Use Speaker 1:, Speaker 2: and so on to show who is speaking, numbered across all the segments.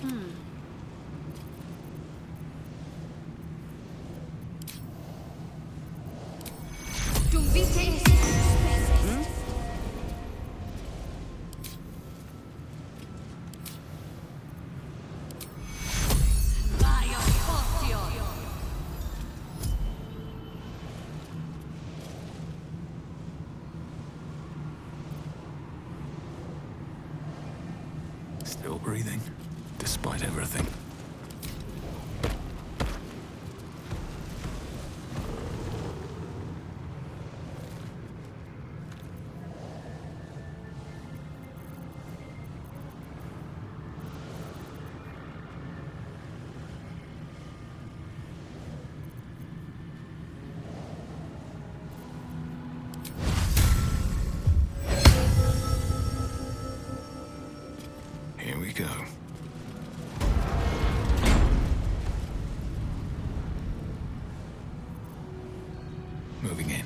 Speaker 1: Du vite
Speaker 2: Still breathing, despite everything. Here we go. Moving in.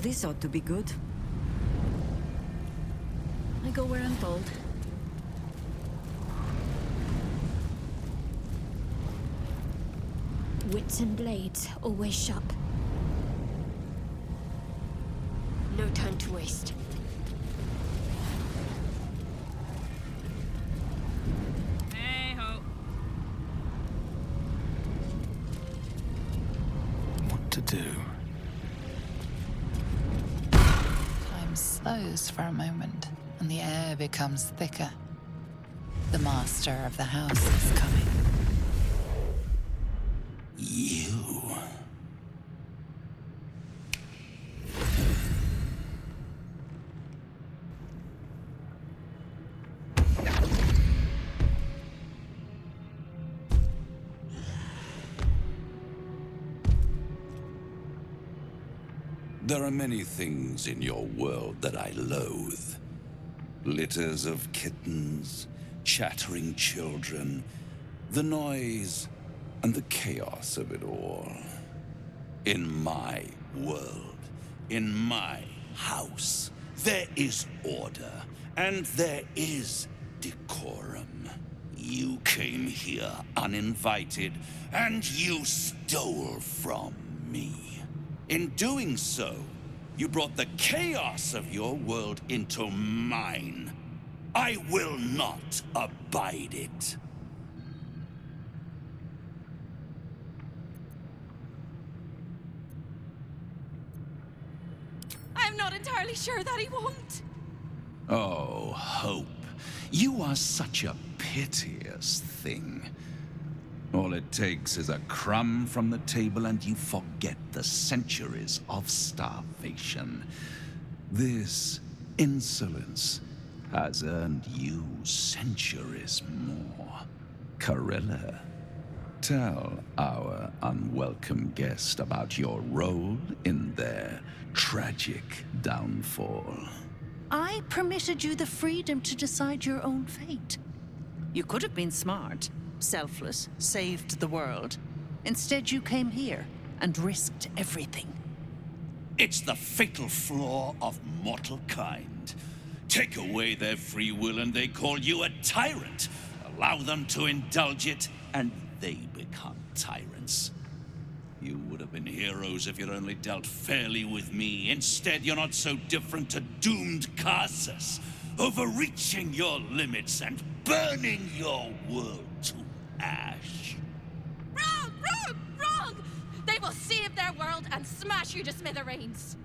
Speaker 3: This ought to be good. I go where I'm told.
Speaker 1: Wits and blades, always sharp. No time to waste. Hey-ho.
Speaker 2: What to do?
Speaker 4: Time slows for a moment, and the air becomes thicker. The master of the house is coming.
Speaker 5: You. There are many things in your world that I loathe. Litters of kittens, chattering children, the noise and the chaos of it all. In my world, in my house, there is order, and there is decorum. You came here uninvited, and you stole from me. In doing so, you brought the chaos of your world into mine. I will not abide it.
Speaker 1: I'm not entirely sure that he won't.
Speaker 5: Oh, Hope. You are such a piteous thing. All it takes is a crumb from the table and you forget the centuries of starvation. This insolence has earned you centuries more. Carilla, tell our unwelcome guest about your role in their tragic downfall.
Speaker 3: I permitted you the freedom to decide your own fate. You could have been smart, selfless, saved the world. Instead, you came here and risked everything.
Speaker 5: It's the fatal flaw of mortal kind. Take away their free will and they call you a tyrant. Allow them to indulge it and they become tyrants. You would have been heroes if you'd only dealt fairly with me. Instead, you're not so different to doomed Carsus, overreaching your limits and burning your world to ash.
Speaker 1: Wrong! Wrong! Wrong! They will save their world and smash you to smithereens.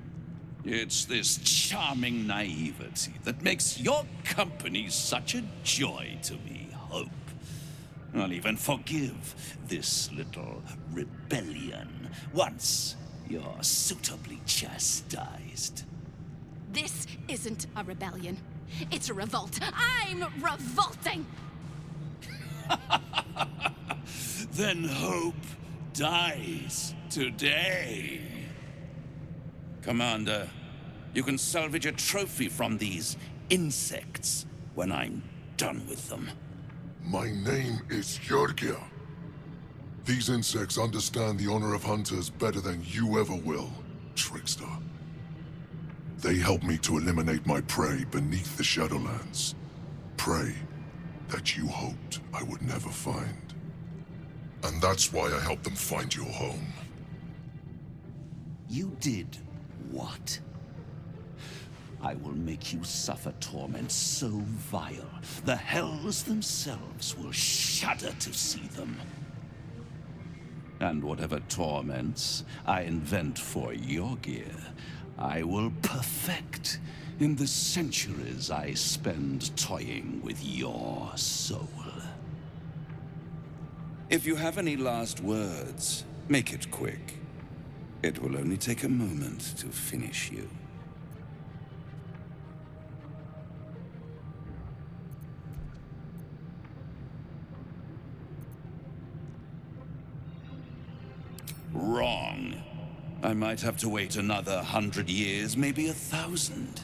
Speaker 5: It's this charming naivety that makes your company such a joy to me, Hope. I'll even forgive this little rebellion once you're suitably chastised.
Speaker 1: This isn't a rebellion. It's a revolt. I'm revolting!
Speaker 5: Then Hope dies today. Commander, you can salvage a trophy from these insects when I'm done with them.
Speaker 6: My name is Jörgir. These insects understand the honor of hunters better than you ever will, trickster. They help me to eliminate my prey beneath the Shadowlands. Prey that you hoped I would never find. And that's why I helped them find your home.
Speaker 5: You did what? I will make you suffer torment so vile, the hells themselves will shudder to see them. And whatever torments I invent for Jörgir, I will perfect in the centuries I spend toying with your soul. If you have any last words, make it quick. It will only take a moment to finish you. Wrong. I might have to wait another 100 years, maybe 1,000.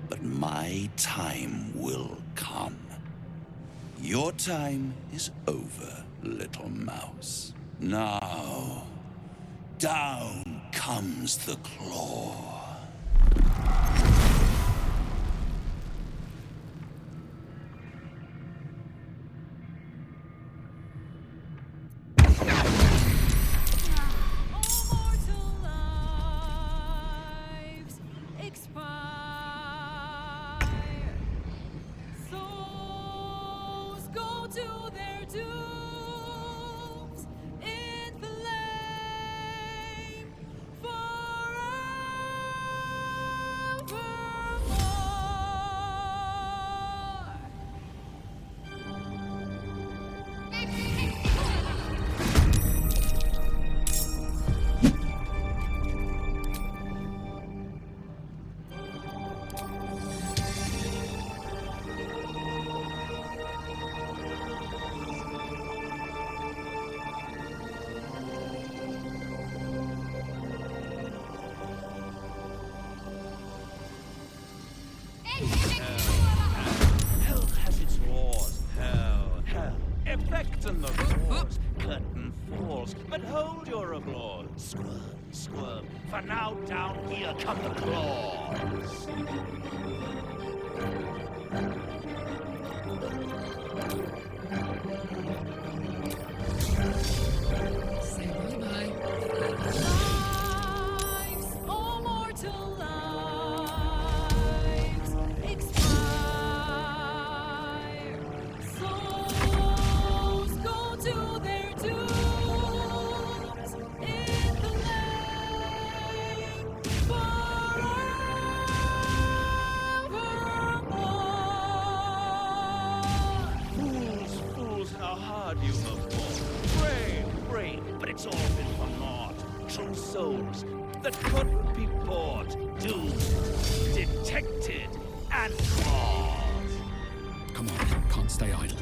Speaker 5: But my time will come. Your time is over, little mouse. Now, down comes the claw.
Speaker 7: Hell has its laws. Hell. Effect and the cause. Curtain falls, but hold your applause. Squirm. For now down here come the claws.
Speaker 4: Say bye-bye.
Speaker 1: Lives, all mortal lives, expire. Souls go to their dooms in the lake forevermore.
Speaker 7: Fools, how hard you have fought. Pray, but it's all been for naught. True souls that couldn't be bought, doomed, detected, and caught.
Speaker 2: Come on, can't stay idle.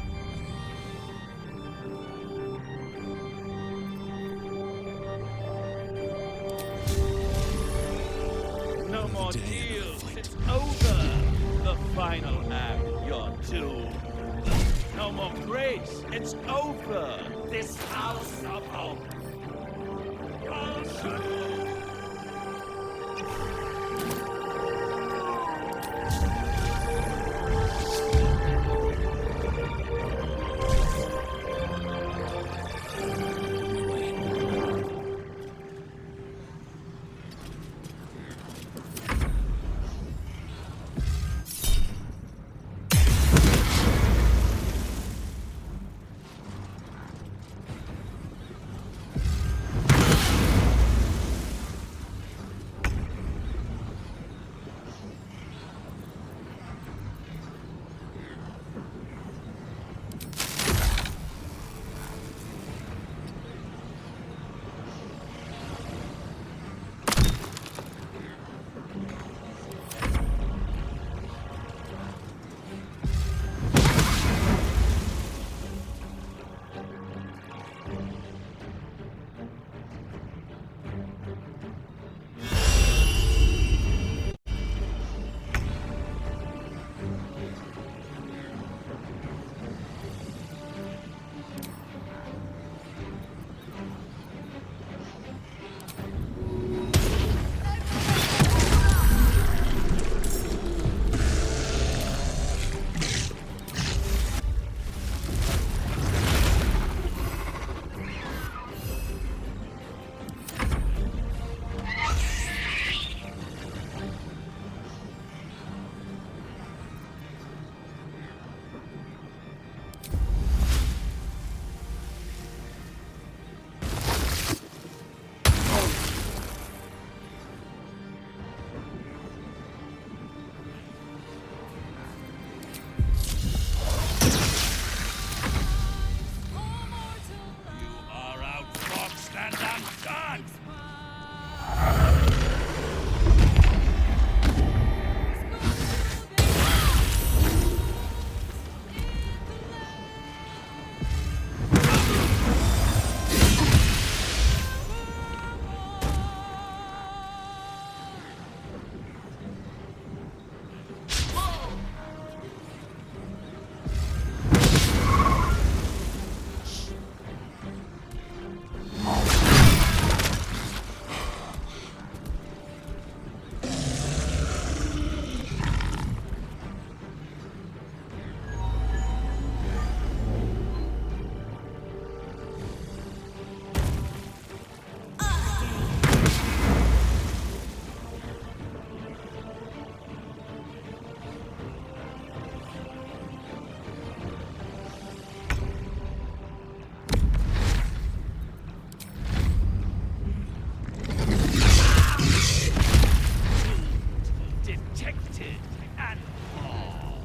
Speaker 7: No more
Speaker 2: Day of the
Speaker 7: deals,
Speaker 2: fight.
Speaker 7: it's over. The final act, you're doomed. No more grace, it's over. This house of hope. on! Detected and all.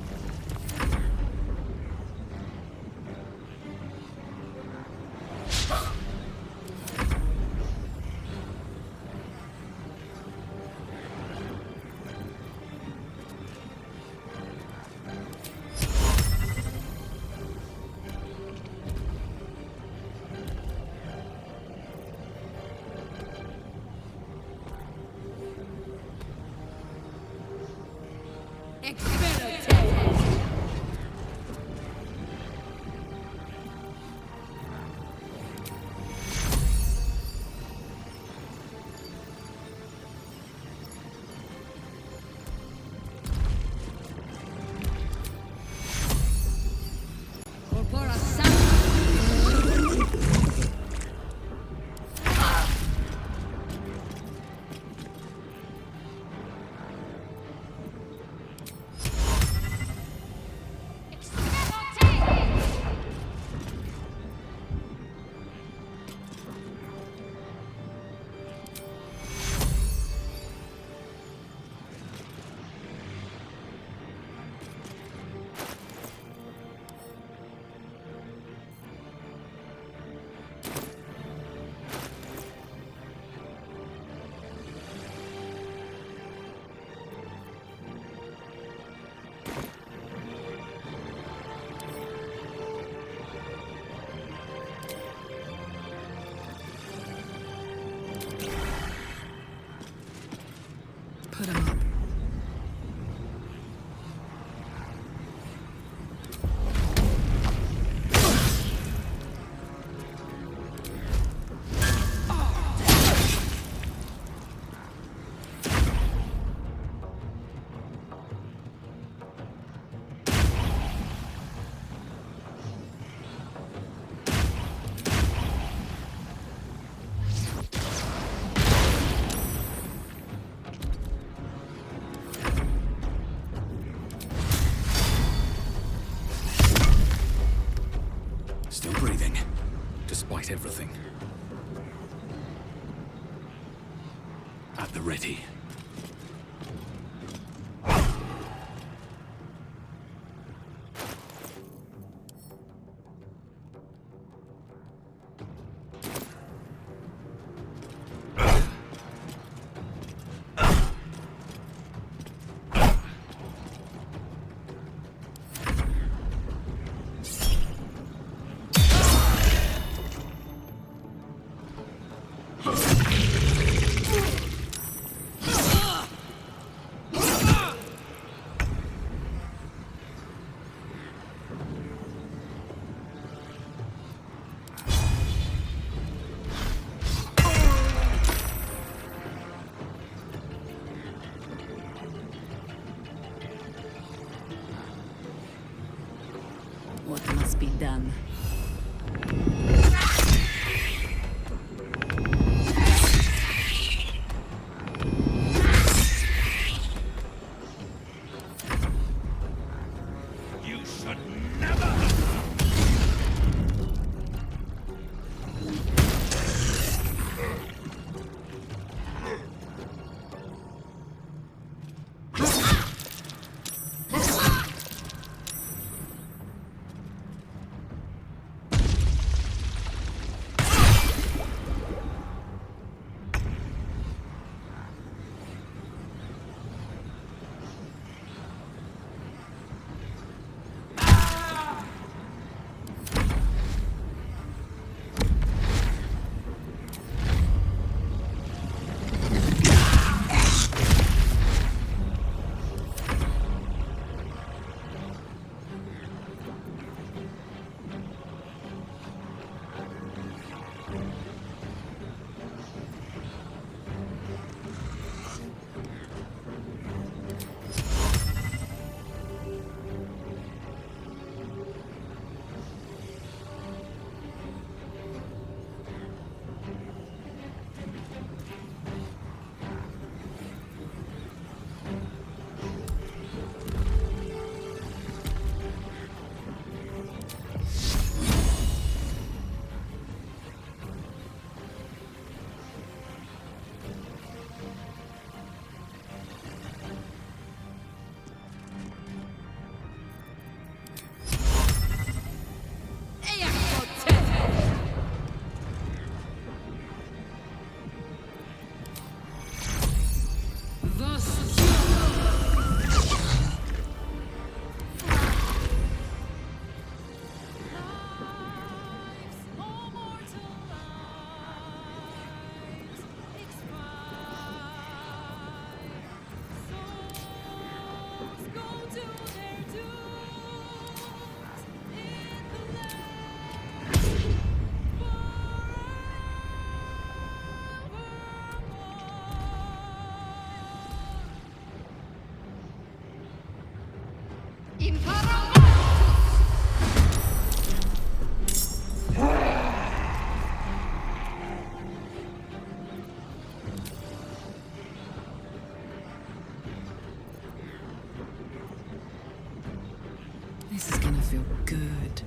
Speaker 3: Put him up.
Speaker 2: Still breathing, despite everything. At the ready.
Speaker 3: What must be done?
Speaker 7: You should never.
Speaker 8: feel good.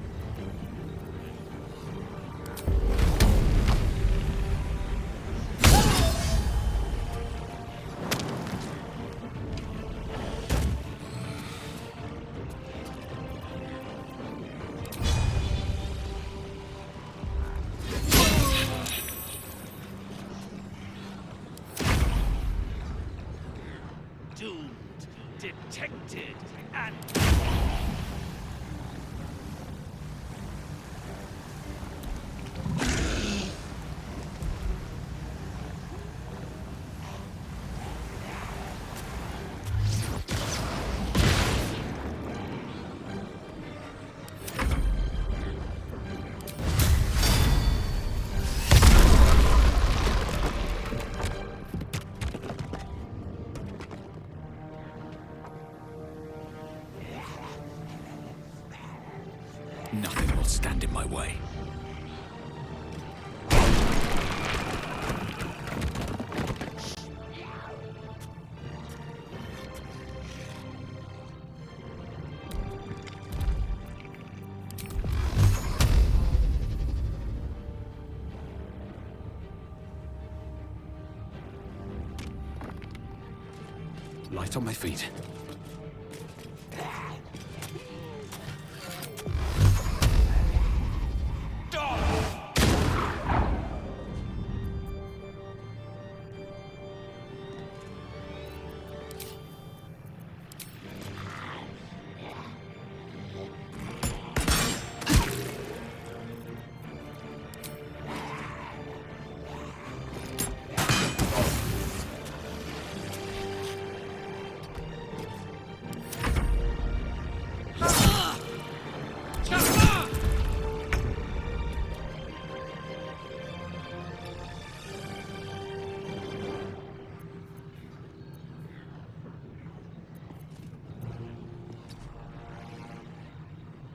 Speaker 7: Doomed, detected, and...
Speaker 2: Nothing will stand in my way. Light on my feet.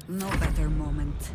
Speaker 8: No better moment.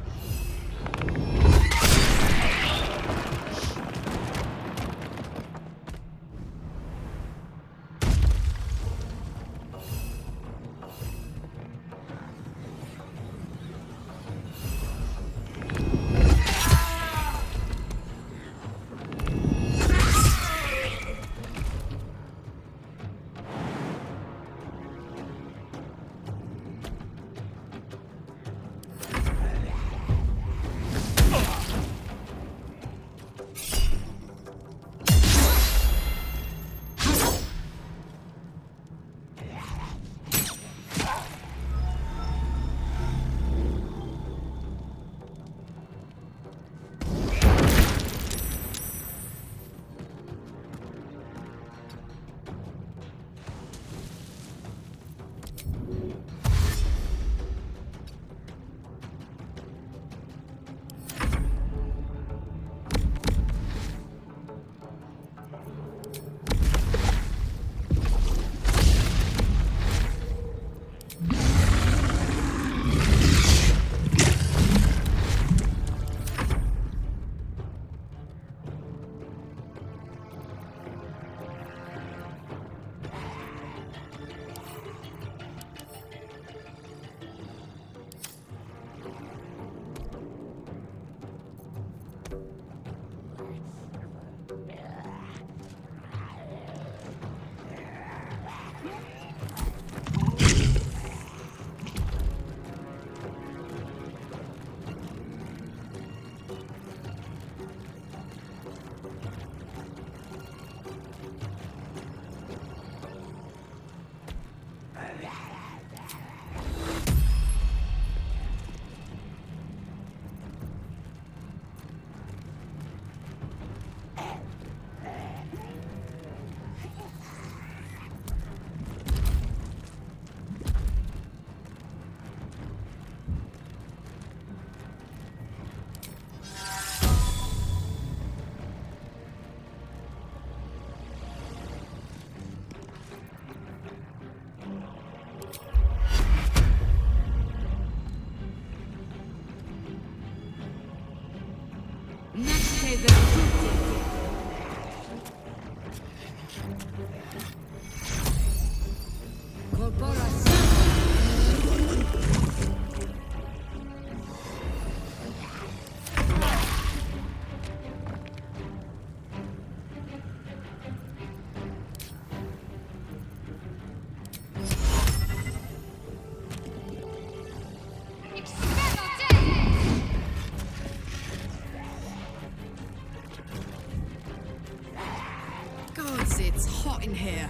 Speaker 8: in here.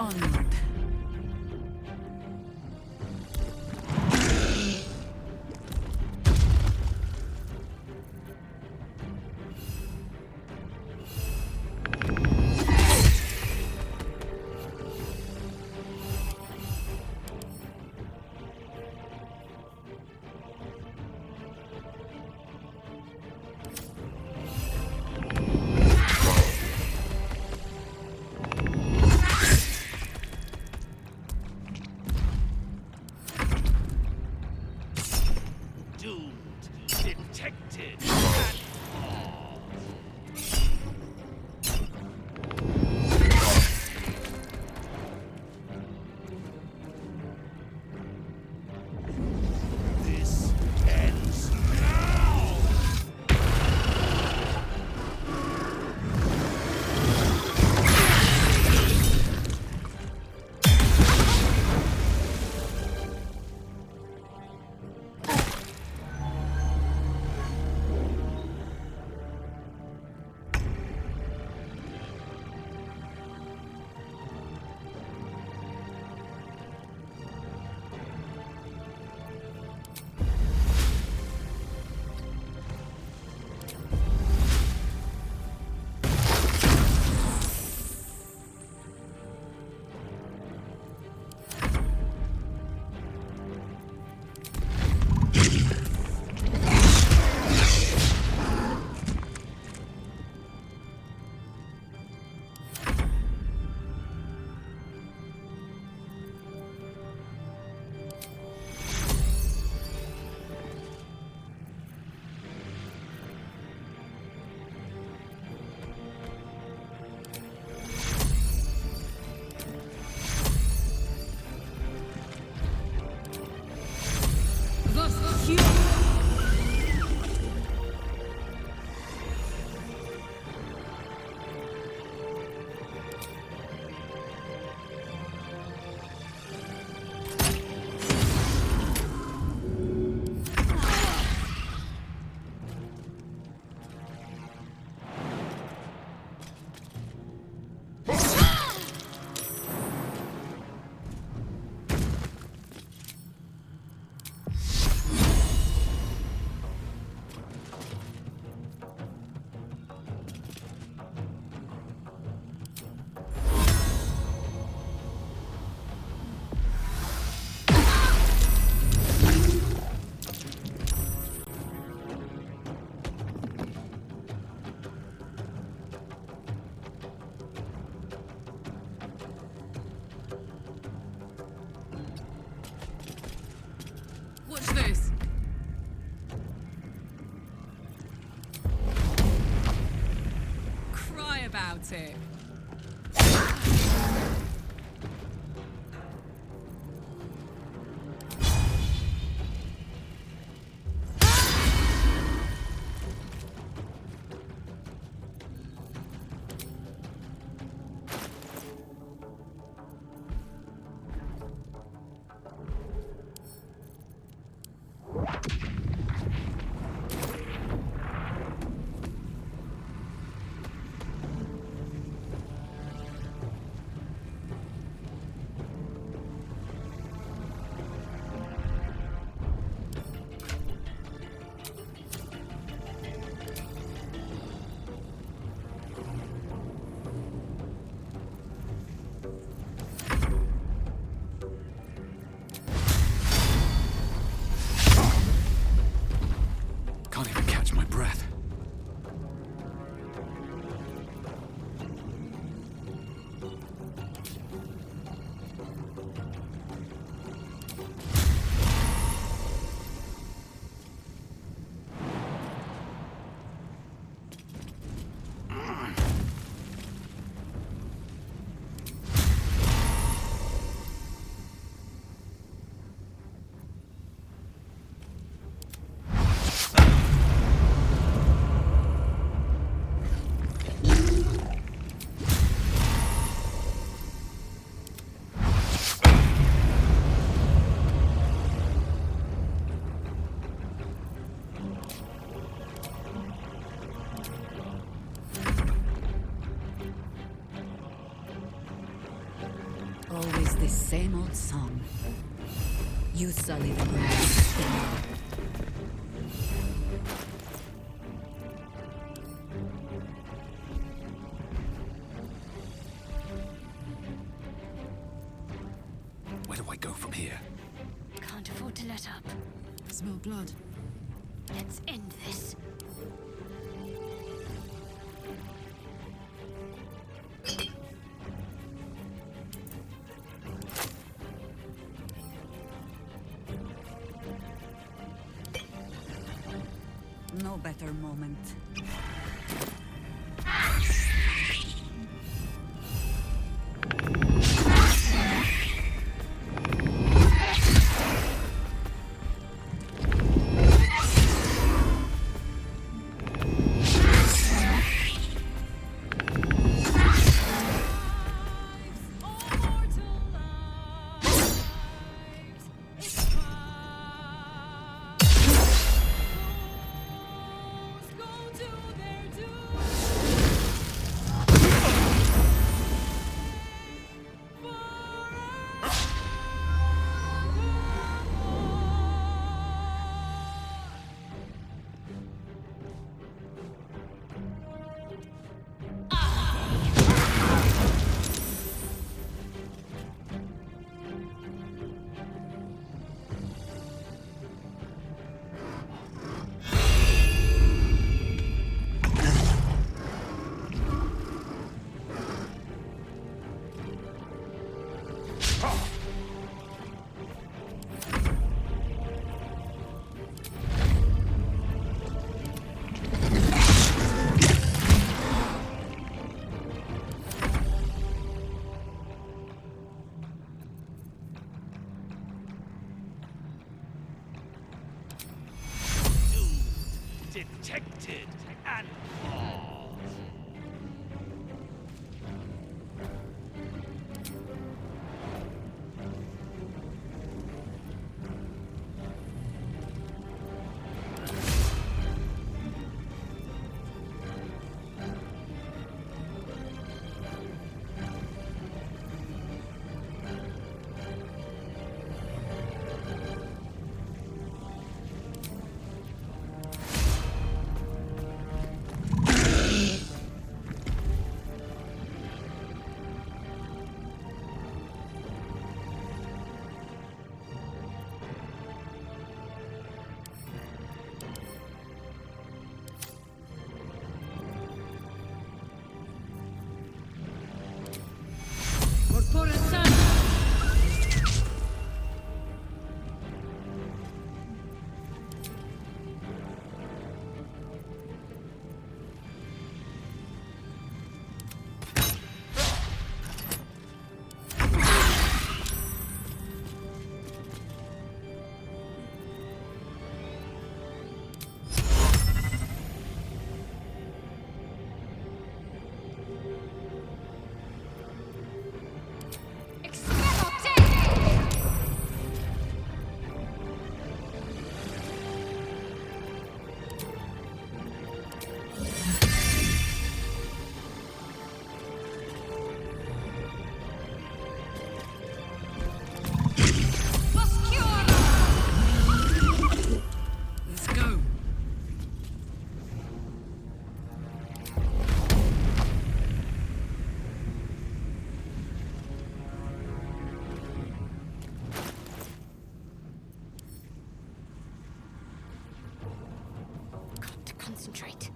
Speaker 8: Onward. Always the same old song. You sully the ground.
Speaker 2: Where do I go from here?
Speaker 1: Can't afford to let up.
Speaker 9: I smell blood.
Speaker 1: Let's end this.
Speaker 8: No better moment.
Speaker 7: Detected and caught.
Speaker 1: Concentrate.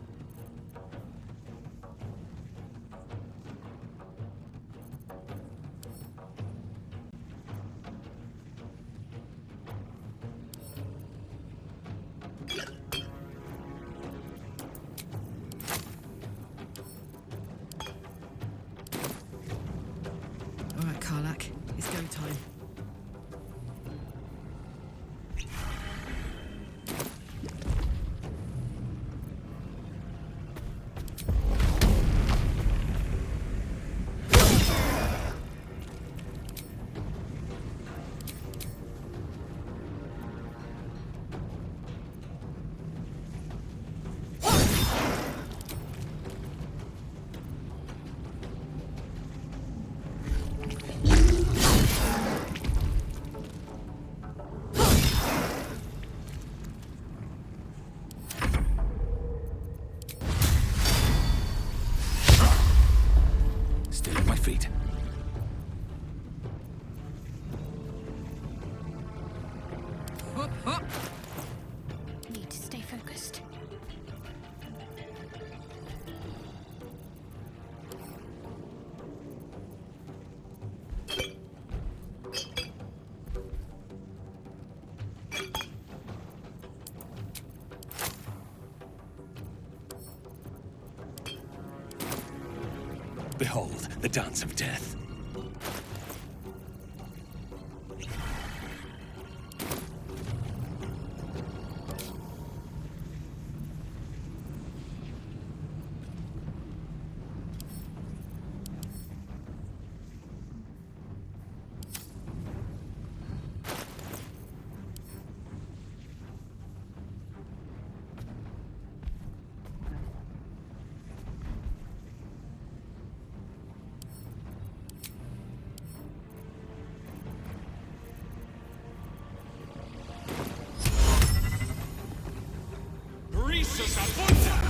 Speaker 8: Karlach. It's go time.
Speaker 2: Still on my feet.
Speaker 1: Need to stay focused.
Speaker 2: Behold, the dance of death.
Speaker 7: Risus abundant!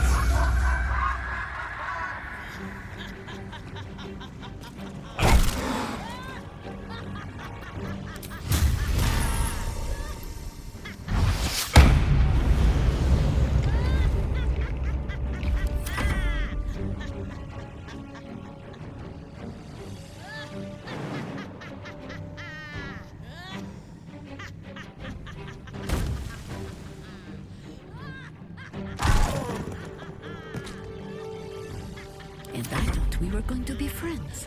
Speaker 8: And I thought we were going to be friends.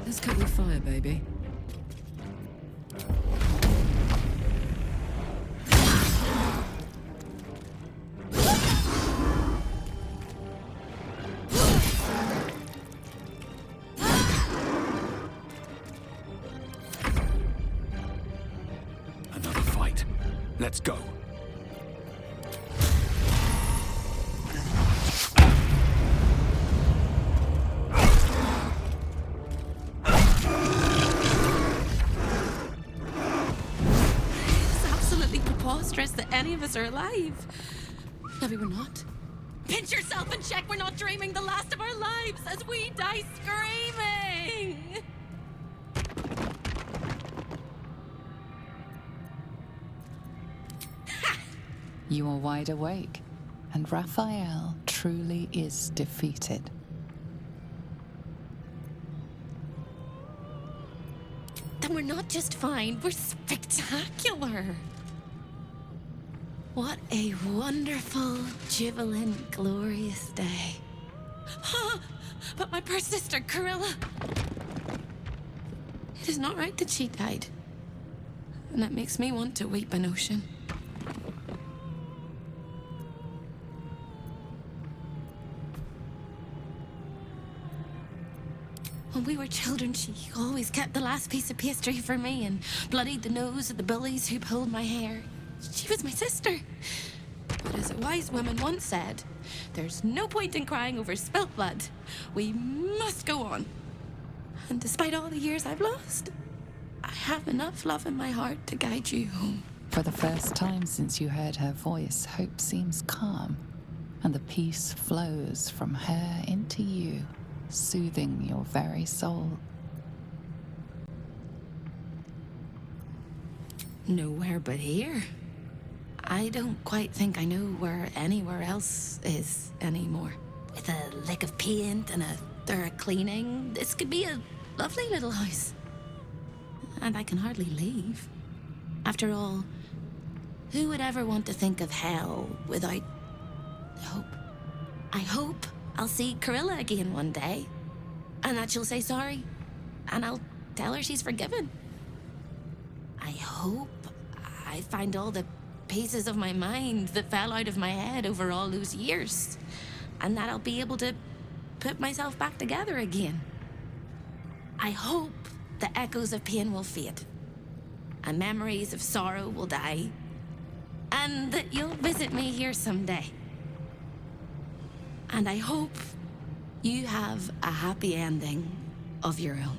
Speaker 8: Let's cut with fire, baby.
Speaker 2: Another fight. Let's go.
Speaker 1: It's absolutely preposterous that any of us are alive. Maybe we're not. Pinch yourself and check we're not dreaming the last of our lives as we die screaming.
Speaker 4: You are wide awake, and Raphael truly is defeated.
Speaker 1: Then we're not just fine, we're spectacular. What a wonderful, jubilant, glorious day. But my poor sister, Corilla. It is not right that she died. And that makes me want to weep an ocean. When we were children, she always kept the last piece of pastry for me and bloodied the nose of the bullies who pulled my hair. She was my sister. But as a wise woman once said, there's no point in crying over spilt blood. We must go on. And despite all the years I've lost, I have enough love in my heart to guide you home.
Speaker 4: For the first time since you heard her voice, hope seems calm, and the peace flows from her into you, soothing your very soul.
Speaker 1: Nowhere but here. I don't quite think I know where anywhere else is anymore. With a lick of paint and a thorough cleaning, this could be a lovely little house. And I can hardly leave. After all, who would ever want to think of hell without hope? I hope I'll see Corilla again one day, and that she'll say sorry, and I'll tell her she's forgiven. I hope I find all the pieces of my mind that fell out of my head over all those years, and that I'll be able to put myself back together again. I hope the echoes of pain will fade, and memories of sorrow will die, and that you'll visit me here someday. And I hope you have a happy ending of your own.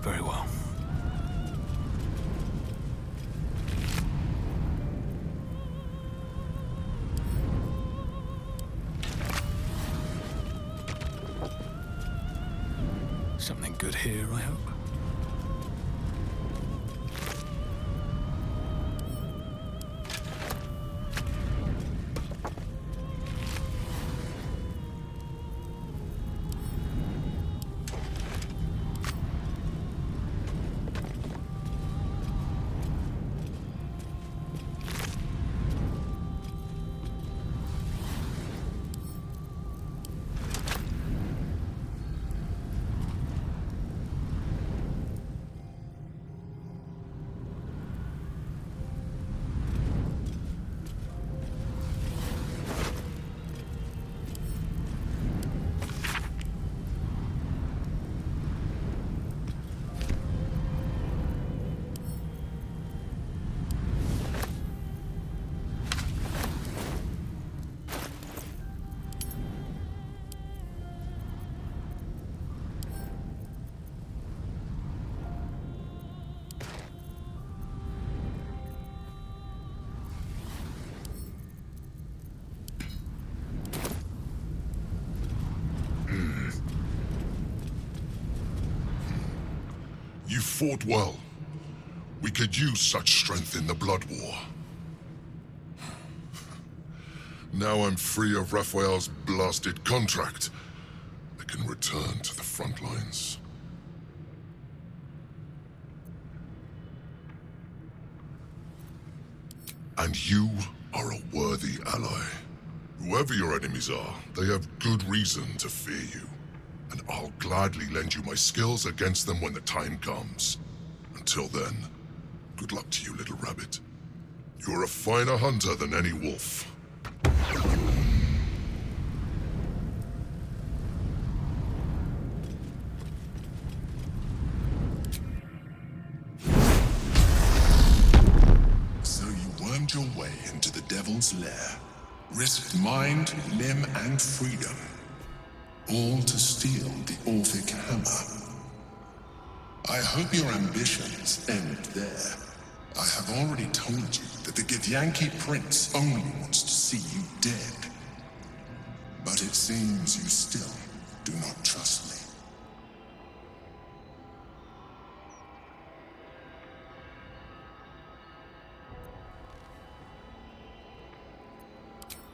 Speaker 2: Very well. Something good here, I hope.
Speaker 6: You fought well. We could use such strength in the Blood War. Now I'm free of Raphael's blasted contract. I can return to the front lines. And you are a worthy ally. Whoever your enemies are, they have good reason to fear you. And I'll gladly lend you my skills against them when the time comes. Until then, good luck to you, little rabbit. You're a finer hunter than any wolf.
Speaker 9: So you wormed your way into the Devil's Lair, risked mind, limb, and freedom, all to steal the Orphic Hammer. I hope your ambitions end there. I have already told you that the Githyanki Prince only wants to see you dead. But it seems you still do not trust me.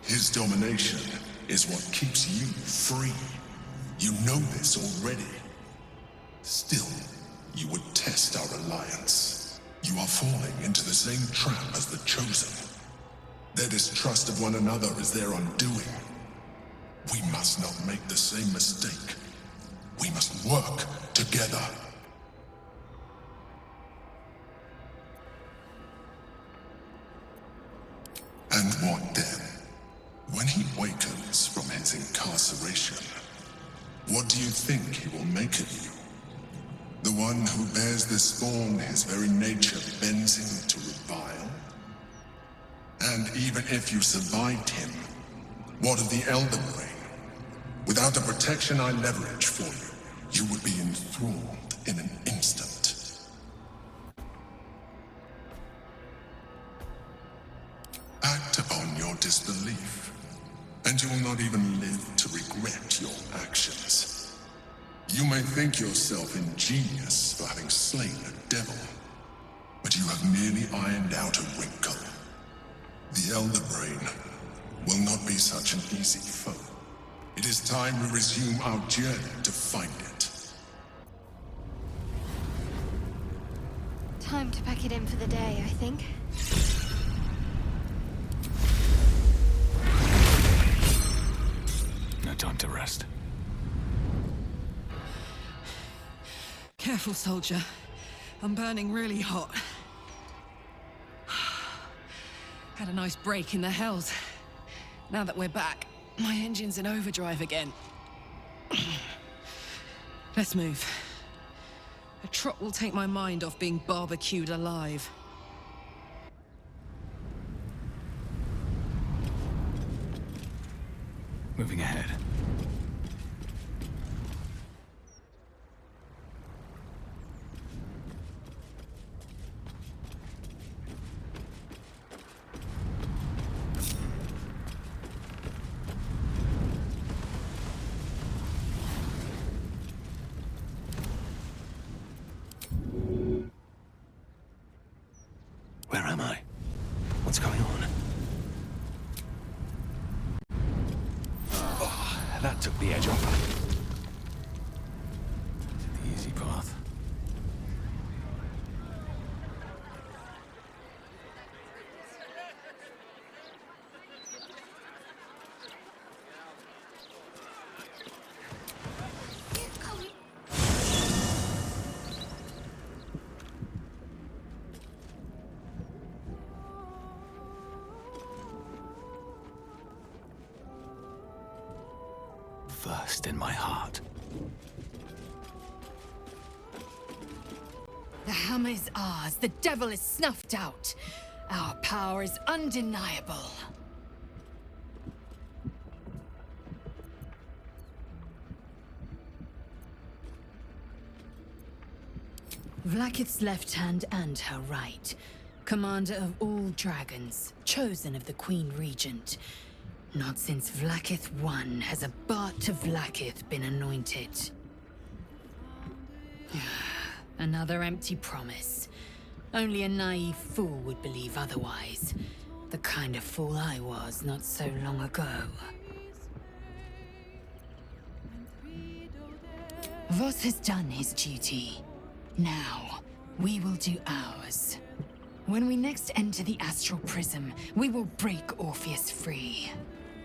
Speaker 9: His domination is what keeps you free. You know this already. Still, you would test our alliance. You are falling into the same trap as the Chosen. Their distrust of one another is their undoing. We must not make the same mistake. We must work together. And what then? When he wakens from his incarceration, what do you think he will make of you? The one who bears the spawn his very nature bends him to revile? And even if you survived him, what of the Elder Brain? Without the protection I leverage for you, you would be enthralled in an instant. Act upon your disbelief, and you will not even live to regret your actions. You may think yourself ingenious for having slain a devil, but you have merely ironed out a wrinkle. The Elder Brain will not be such an easy foe. It is time we resume our journey to find it.
Speaker 10: Time to pack it in for the day, I think.
Speaker 2: No time to rest.
Speaker 11: Careful, soldier. I'm burning really hot. Had a nice break in the hells. Now that we're back, my engine's in overdrive again. Let's move. A trot will take my mind off being barbecued alive.
Speaker 2: Moving ahead. Where am I? What's going on? Oh, that took the edge off. The easy path. First in my heart.
Speaker 12: The hammer is ours. The devil is snuffed out. Our power is undeniable. Vlaakith's left hand and her right. Commander of all dragons, chosen of the Queen Regent. Not since Vlaakith I has a Bart to Vlaakith been anointed. Another empty promise. Only a naive fool would believe otherwise. The kind of fool I was not so long ago. Voss has done his duty. Now, we will do ours. When we next enter the Astral Prism, we will break Orpheus free.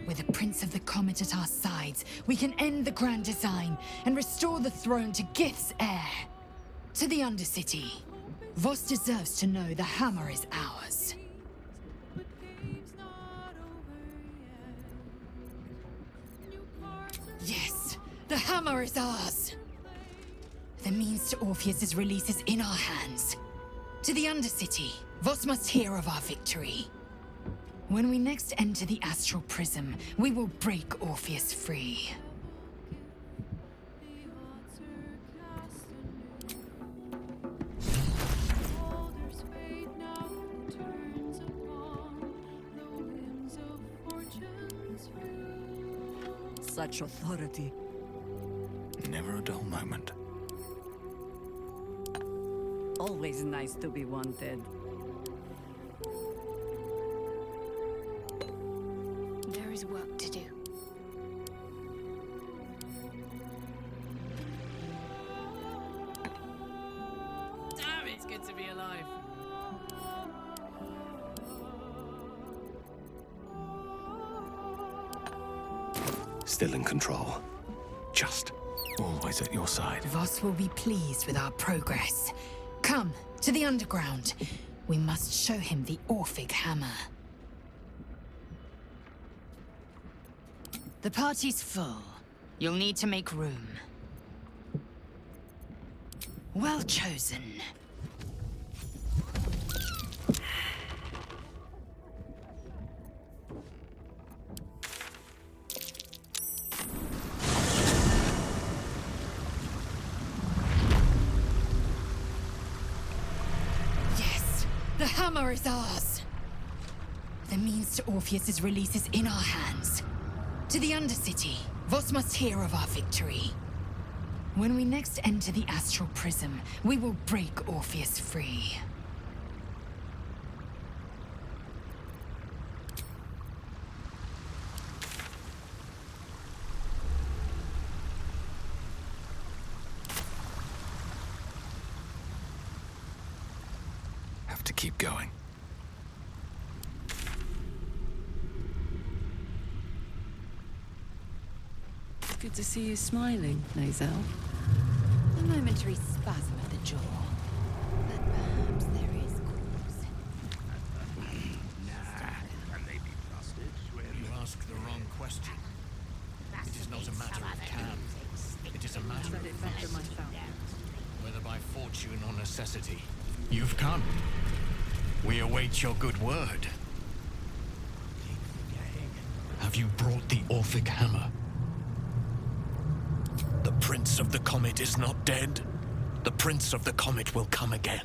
Speaker 12: With the Prince of the Comet at our sides, we can end the Grand Design and restore the throne to Gith's heir. To the Undercity. Voss deserves to know the hammer is ours. Yes, the hammer is ours. The means to Orpheus's release is in our hands. To the Undercity, Voss must hear of our victory. When we next enter the Astral Prism, we will break Orpheus free.
Speaker 8: Such authority.
Speaker 2: Never a dull moment.
Speaker 8: Always nice to be wanted.
Speaker 10: There is work to do.
Speaker 11: Damn, it's good to be alive.
Speaker 2: Still in control. Just always at your side.
Speaker 12: Voss will be pleased with our progress. Come, to the underground. We must show him the Orphic hammer. The party's full. You'll need to make room. Well chosen. Yes, the hammer is ours. The means to Orpheus's release is in our hands. To the Undercity, Voss must hear of our victory. When we next enter the Astral Prism, we will break Orpheus free.
Speaker 2: Have to keep going.
Speaker 11: Good to see you smiling, Nazel.
Speaker 12: A momentary spasm of the jaw. But perhaps there is cause.
Speaker 7: Can they be trusted?
Speaker 13: You ask the wrong question. It is not a matter of can. It is a matter of must. Whether by fortune or necessity. You've come. We await your good word. Have you brought the Orphic hammer? The Prince of the Comet is not dead. The Prince of the Comet will come again.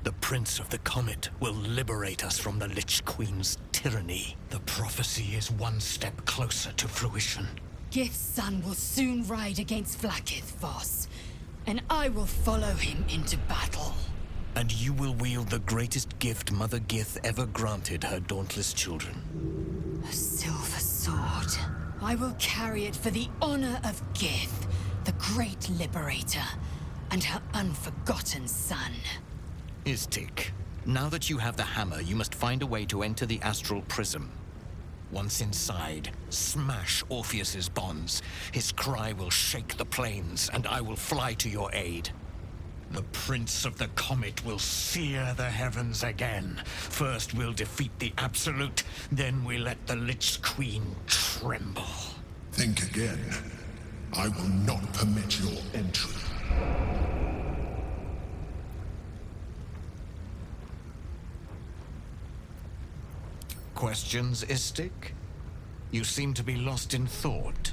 Speaker 13: The Prince of the Comet will liberate us from the Lich Queen's tyranny. The prophecy is one step closer to fruition.
Speaker 12: Gith's son will soon ride against Vlaakith, Voss, and I will follow him into battle.
Speaker 13: And you will wield the greatest gift Mother Gith ever granted her dauntless children.
Speaker 12: A silver sword. I will carry it for the honor of Gith, the great liberator, and her unforgotten son.
Speaker 13: Istik, now that you have the hammer, you must find a way to enter the Astral Prism. Once inside, smash Orpheus's bonds. His cry will shake the plains, and I will fly to your aid. The Prince of the Comet will sear the heavens again. First we'll defeat the Absolute, then we let the Lich Queen tremble.
Speaker 9: Think again. I will not permit your entry.
Speaker 13: Questions, Istik? You seem to be lost in thought.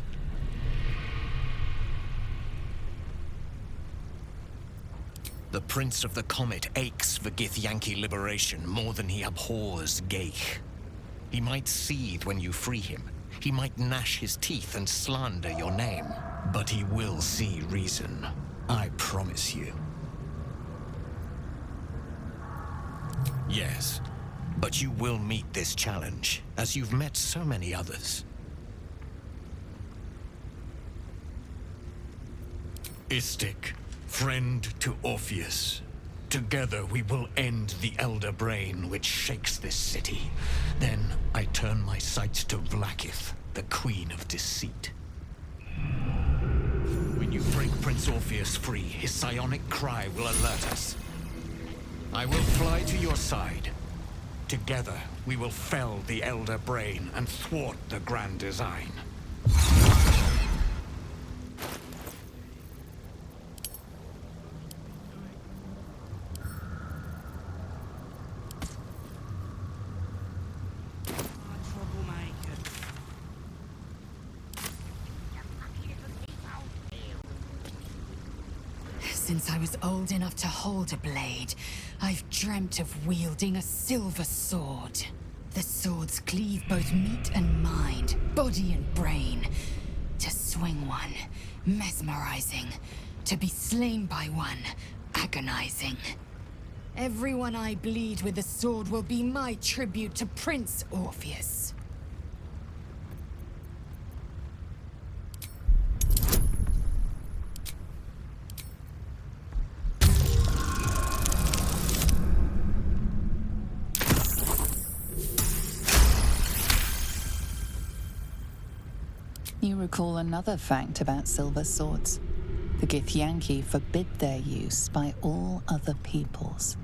Speaker 13: The Prince of the Comet aches for Githyanki liberation more than he abhors Geich. He might seethe when you free him. He might gnash his teeth and slander your name. But he will see reason. I promise you. Yes. But you will meet this challenge, as you've met so many others. Istik, friend to Orpheus. Together we will end the Elder Brain which shakes this city. Then I turn my sights to Vlaakith, the Queen of Deceit. When you break Prince Orpheus free, his psionic cry will alert us. I will fly to your side. Together, we will fell the Elder Brain and thwart the Grand Design.
Speaker 12: Since I was old enough to hold a blade, I've dreamt of wielding a silver sword. The swords cleave both meat and mind, body and brain. To swing one, mesmerizing. To be slain by one, agonizing. Everyone I bleed with the sword will be my tribute to Prince Orpheus.
Speaker 4: You recall another fact about silver swords. The Githyanki forbid their use by all other peoples.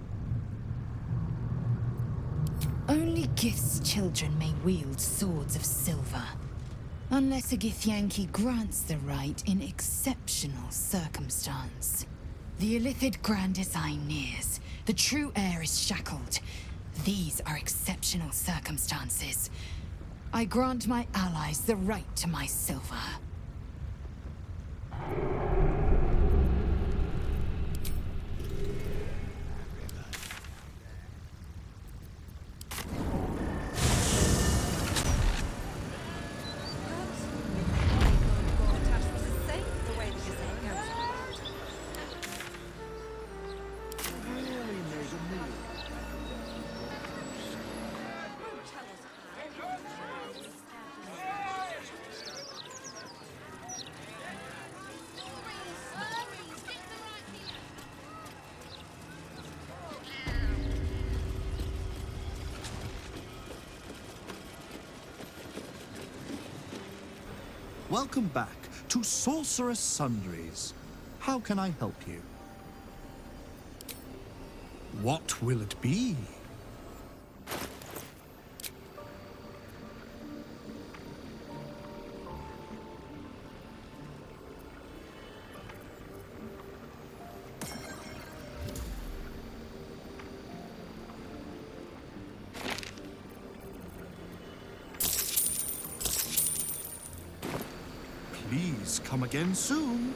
Speaker 12: Only Gith's children may wield swords of silver. Unless a Githyanki grants the right in exceptional circumstance. The Illithid Grand Design nears. The true heir is shackled. These are exceptional circumstances. I grant my allies the right to my silver.
Speaker 14: Welcome back to Sorceress Sundries. How can I help you? What will it be? Please come again soon.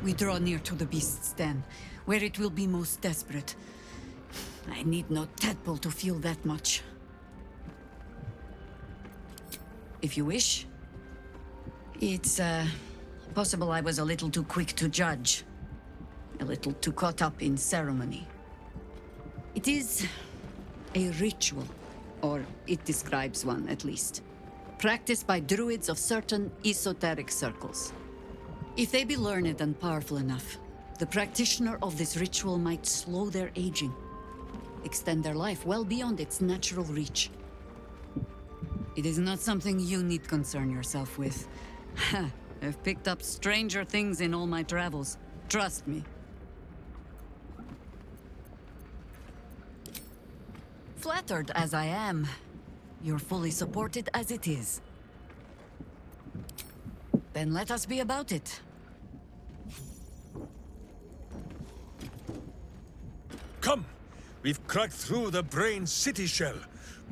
Speaker 8: We draw near to the beast's den, where it will be most desperate. I need no tadpole to feel that much. If you wish. It's, possible I was a little too quick to judge. A little too caught up in ceremony. It is a ritual, or it describes one at least, practiced by druids of certain esoteric circles. If they be learned and powerful enough, the practitioner of this ritual might slow their aging, extend their life well beyond its natural reach. It is not something you need concern yourself with. I've picked up stranger things in all my travels. Trust me. Flattered as I am, you're fully supported as it is. Then let us be about it.
Speaker 2: Come! We've cracked through the brain city shell.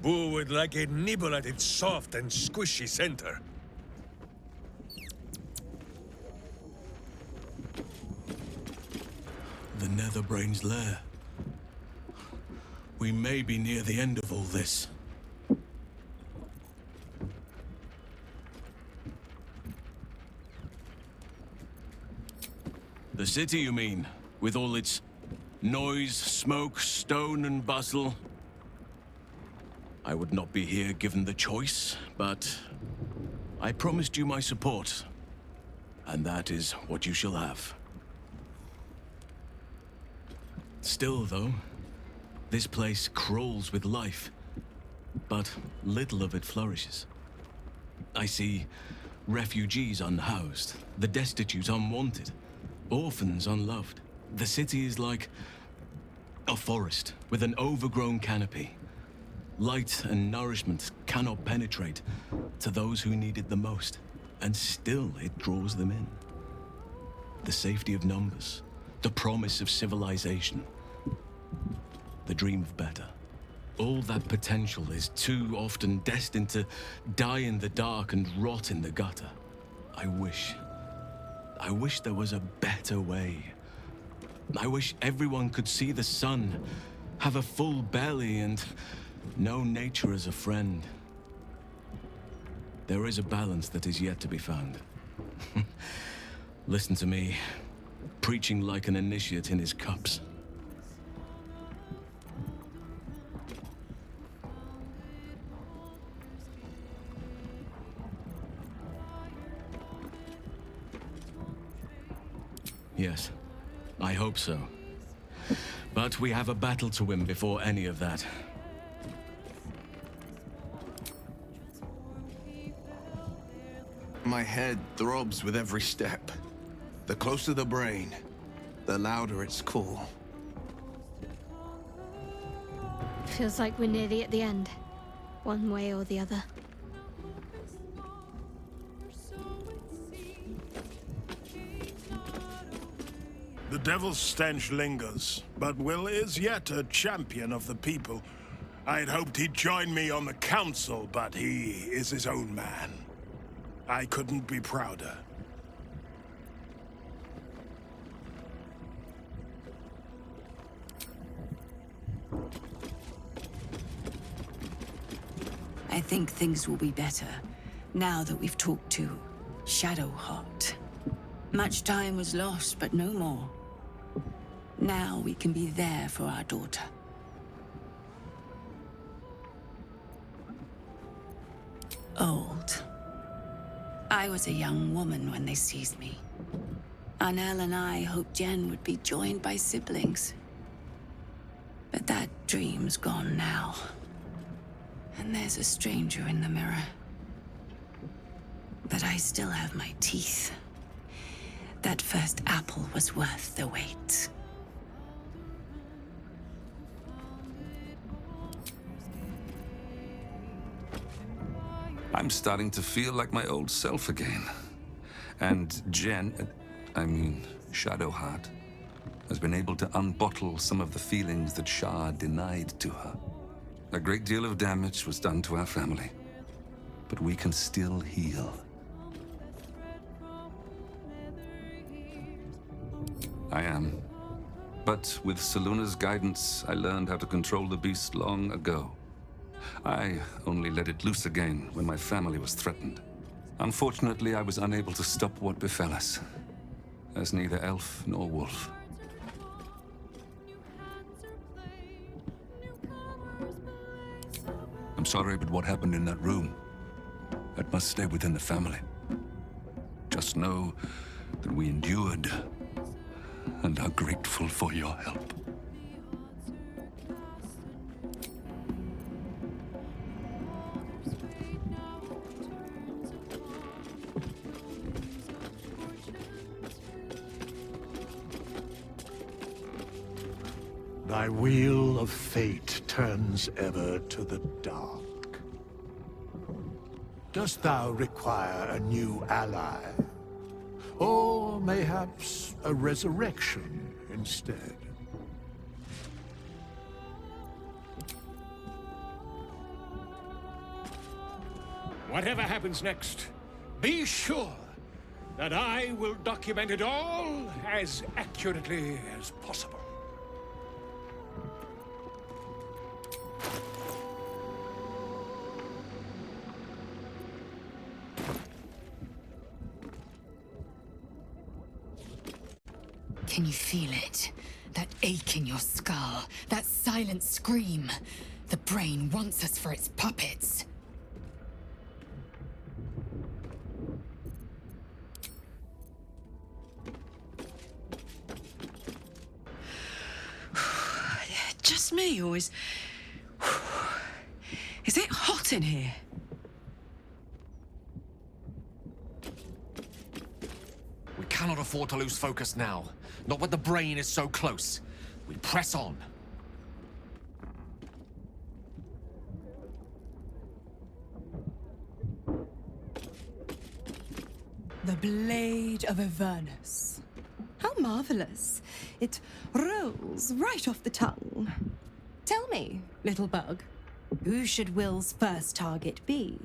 Speaker 2: Boo would like a nibble at its soft and squishy center. The Netherbrain's lair. We may be near the end of all this. The city, you mean? With all its noise, smoke, stone, and bustle? I would not be here given the choice, but I promised you my support, and that is what you shall have. Still, though, this place crawls with life, but little of it flourishes. I see refugees unhoused, the destitute unwanted, orphans unloved. The city is like a forest with an overgrown canopy. Light and nourishment cannot penetrate to those who need it the most, and still it draws them in. The safety of numbers, the promise of civilization, the dream of better. All that potential is too often destined to die in the dark and rot in the gutter. I wish there was a better way. I wish everyone could see the sun, have a full belly, and know nature as a friend. There is a balance that is yet to be found. Listen to me, preaching like an initiate in his cups. Yes, I hope so. But we have a battle to win before any of that.
Speaker 15: My head throbs with every step. The closer the brain, the louder its call.
Speaker 10: Feels like we're nearly at the end, one way or the other.
Speaker 16: The devil's stench lingers, but Will is yet a champion of the people. I'd hoped he'd join me on the council, but he is his own man. I couldn't be prouder.
Speaker 17: I think things will be better now that we've talked to Shadowheart. Much time was lost, but no more. Now we can be there for our daughter. Old. I was a young woman when they seized me. Arnel and I hoped Jen would be joined by siblings. But that dream's gone now. And there's a stranger in the mirror. But I still have my teeth. That first apple was worth the wait.
Speaker 5: I'm starting to feel like my old self again. And Jen, I mean Shadowheart, has been able to unbottle some of the feelings that Shah denied to her. A great deal of damage was done to our family, but we can still heal. I am. But with Seluna's guidance, I learned how to control the beast long ago. I only let it loose again when my family was threatened. Unfortunately, I was unable to stop what befell us, as neither elf nor wolf. I'm sorry, but what happened in that room, that must stay within the family. Just know that we endured and are grateful for your help.
Speaker 16: Thy wheel of fate turns ever to the dark. Dost thou require a new ally? Or mayhaps a resurrection instead?
Speaker 18: Whatever happens next, be sure that I will document it all as accurately as possible.
Speaker 12: Can you feel it? That ache in your skull, that silent scream. The brain wants us for its puppets.
Speaker 11: Just me, or is it hot in here?
Speaker 18: We cannot afford to lose focus now. Not when the brain is so close. We press on.
Speaker 19: The Blade of Avernus. How marvelous. It rolls right off the tongue. Tell me, little bug, who should Will's first target be?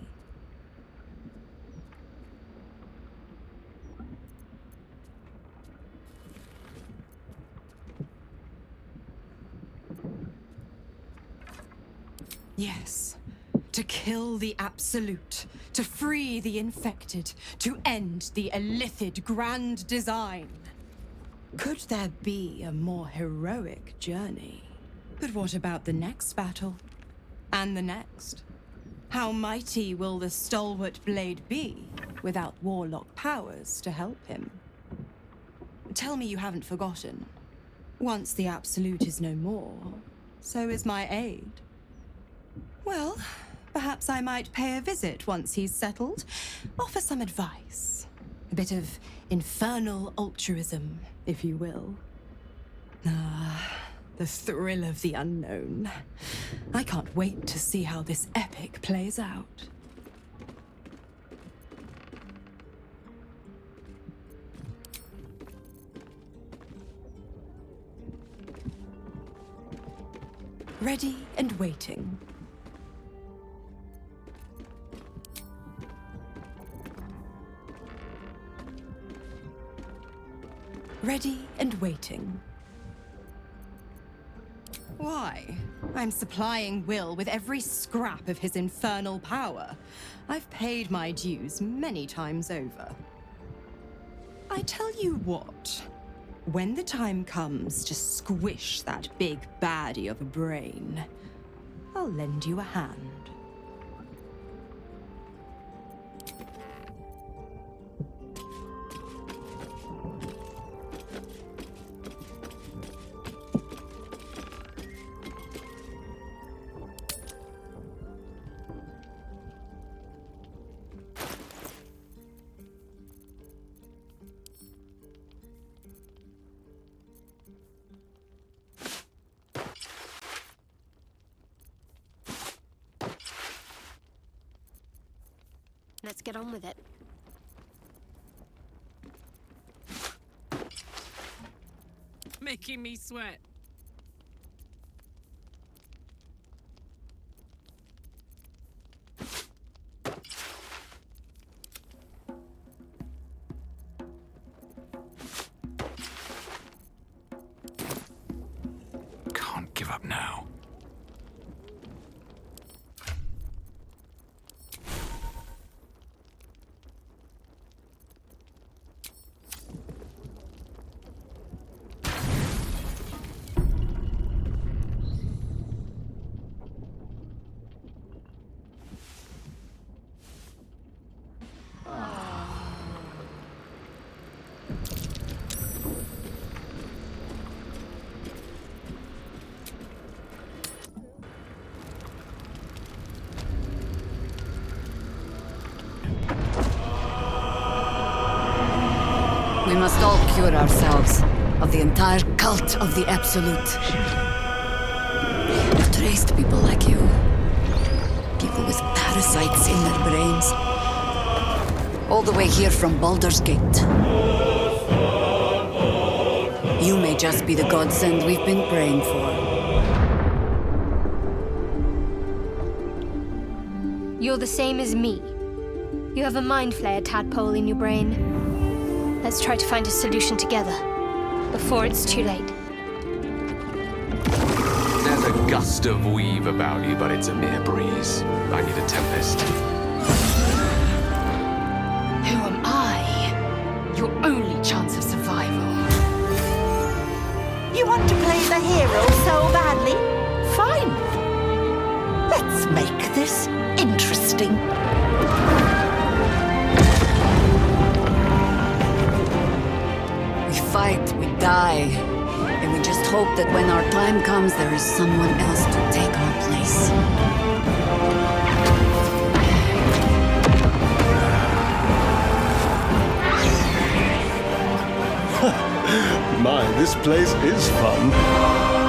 Speaker 19: Yes. To kill the Absolute, to free the infected, to end the illithid grand design. Could there be a more heroic journey? But what about the next battle? And the next? How mighty will the stalwart blade be without warlock powers to help him? Tell me you haven't forgotten. Once the Absolute is no more, so is my aid. Well, perhaps I might pay a visit once he's settled. Offer some advice. A bit of infernal altruism, if you will. Ah, the thrill of the unknown. I can't wait to see how this epic plays out. Ready and waiting. Ready and waiting. Why? I'm supplying Will with every scrap of his infernal power. I've paid my dues many times over. I tell you what, when the time comes to squish that big baddie of a brain, I'll lend you a hand.
Speaker 10: Let's get on with it.
Speaker 11: Making me sweat.
Speaker 8: must all cure ourselves of the entire cult of the Absolute. I've traced people like you. People with parasites in their brains. All the way here from Baldur's Gate. You may just be the godsend we've been praying for.
Speaker 10: You're the same as me. You have a mind flayer tadpole in your brain. Let's try to find a solution together, before it's too late.
Speaker 20: There's a gust of weave about you, but it's a mere breeze. I need a tempest.
Speaker 4: Who am I? Your only chance of survival.
Speaker 21: You want to play the hero so badly? Fine. Let's make this interesting.
Speaker 8: We fight, we die, and we just hope that when our time comes, there is someone else to take our place.
Speaker 22: My, this place is fun.